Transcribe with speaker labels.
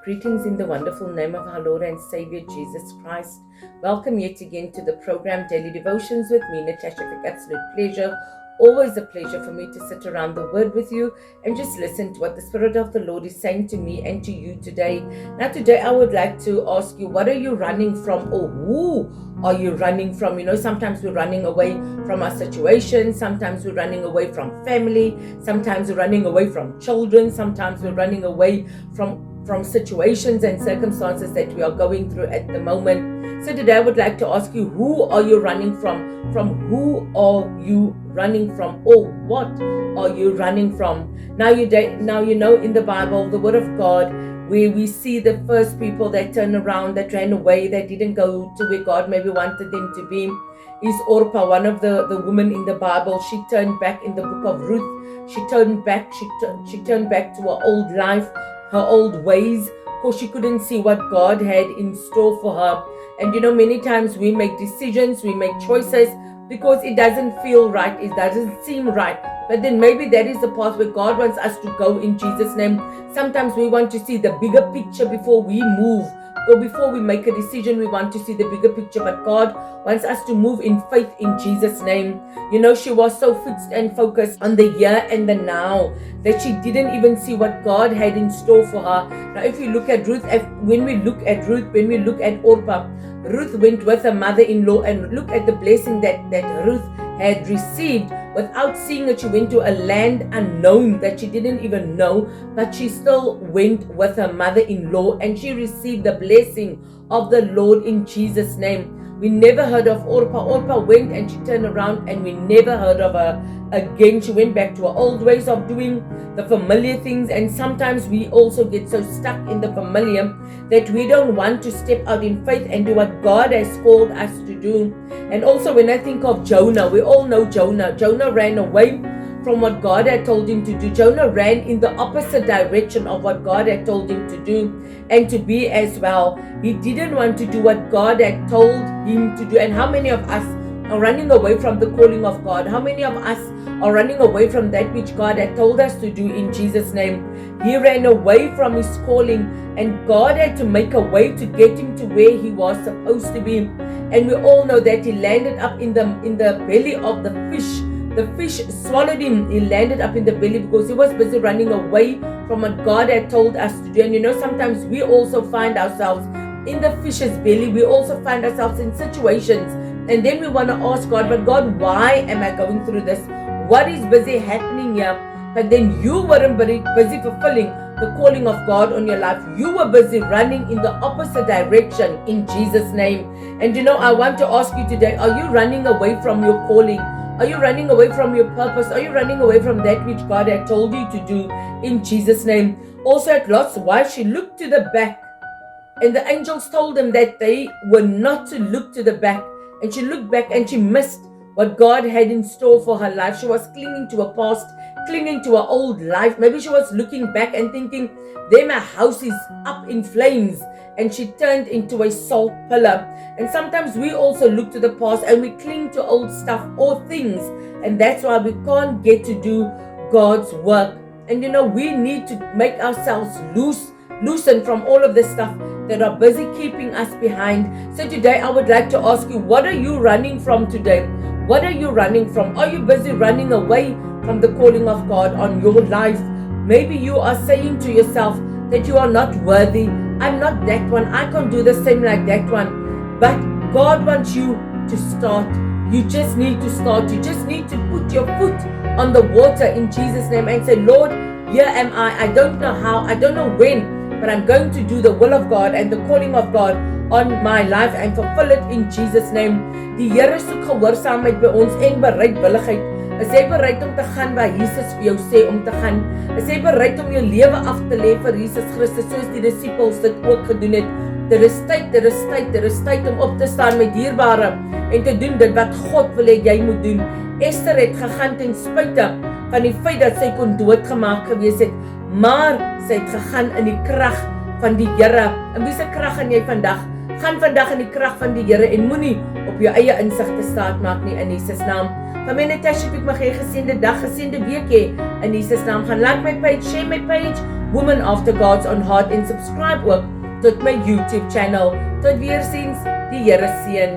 Speaker 1: Greetings in the wonderful name of our Lord and Savior Jesus Christ. Welcome yet again to the program Daily Devotions with me, Natasha, with absolute pleasure. Always a pleasure for me to sit around the Word with you and just listen to what the Spirit of the Lord is saying to me and to you today. Now today I would like to ask you, what are you running from, or who are you running from? You know, sometimes we're running away from our situation, sometimes we're running away from family, sometimes we're running away from children, sometimes we're running away from situations and circumstances that we are going through at the moment. So today I would like to ask you, who are you running from? From who are you running from, or what are you running from? Now you know in the Bible, the Word of God, where we see the first people that turned around, that ran away, that didn't go to where God maybe wanted them to be, is Orpah, one of the women in the Bible. She turned back in the book of Ruth. She turned back to her old life, her old ways, because she couldn't see what God had in store for her. And you know, many times we make decisions, we make choices because it doesn't feel right, it doesn't seem right. But then maybe that is the path where God wants us to go in Jesus' name. Sometimes we want to see the bigger picture before we move, or before we make a decision, we want to see the bigger picture. But God wants us to move in faith in Jesus' name. You know, she was so fixed and focused on the here and the now that she didn't even see what God had in store for her. Now, if you look at Ruth, when we look at Orpah, Ruth went with her mother-in-law, and look at the blessing that Ruth had received. Without seeing it, she went to a land unknown that she didn't even know, but she still went with her mother-in-law and she received the blessing of the Lord in Jesus' name. We never heard of Orpah. Orpah went and she turned around and we never heard of her again. She went back to her old ways of doing the familiar things, and sometimes we also get so stuck in the familiar that we don't want to step out in faith and do what God has called us to do. And also when I think of Jonah, we all know Jonah. Jonah ran away from what God had told him to do. Jonah ran in the opposite direction of what God had told him to do and to be as well. He didn't want to do what God had told him to do. And how many of us are running away from the calling of God? How many of us are running away from that which God had told us to do in Jesus' name? He ran away from his calling, and God had to make a way to get him to where he was supposed to be. And we all know that he landed up in the belly of the fish. The fish swallowed him. He landed up in the belly because he was busy running away from what God had told us to do. And you know, sometimes we also find ourselves in the fish's belly. We also find ourselves in situations, and then we want to ask God, but God, why am I going through this? What is busy happening here? But then you weren't busy fulfilling the calling of God on your life. You were busy running in the opposite direction in Jesus' name. And you know, I want to ask you today, are you running away from your calling? Are you running away from your purpose? Are you running away from that which God had told you to do in Jesus' name? Also at Lot's wife, she looked to the back, and the angels told them that they were not to look to the back. And she looked back and she missed what God had in store for her life. She was clinging to her past, clinging to her old life. Maybe she was looking back and thinking, there my house is up in flames. And she turned into a salt pillar. And sometimes we also look to the past and we cling to old stuff or things. And that's why we can't get to do God's work. And you know, we need to make ourselves loosen from all of this stuff that are busy keeping us behind. So today I would like to ask you, what are you running from today? What are you running from? Are you busy running away from the calling of God on your life? Maybe you are saying to yourself that you are not worthy. I'm not that one. I can't do the same like that one. But God wants you to start. You just need to start. You just need to put your foot on the water in Jesus' name and say, Lord, here am I. I don't know how. I don't know when, but I'm going to do the will of God and the calling of God on my life and fulfill it in Jesus' name. Die Here soek gehoorsaamheid by ons en bereidwilligheid. Is jy bereid om te gaan waar Jesus vir jou sê om te gaan? Is jy bereid om jou lewe af te lê vir Jesus Christus soos die disippels dit ook gedoen het? Dit is tyd om op te staan met dierbare en te doen dit wat God wil hê jy moet doen. Esther het gegaan ten spyte van die feit dat sy kon doodgemaak gewees het, maar sy het gegaan in die krag van die Here. En wie se krag gaan jy vandag? Gaan vandag in die krag van die Here en moenie op jou eie insig te staat maak nie in Jesus naam. Van my Natasha Piek, mag jy 'n geseënde dag, geseënde week hê. In Jesus naam, gaan like my page, share my page, Woman After God's Own Heart, en subscribe ook tot my YouTube channel. Tot weerziens, die Here seën.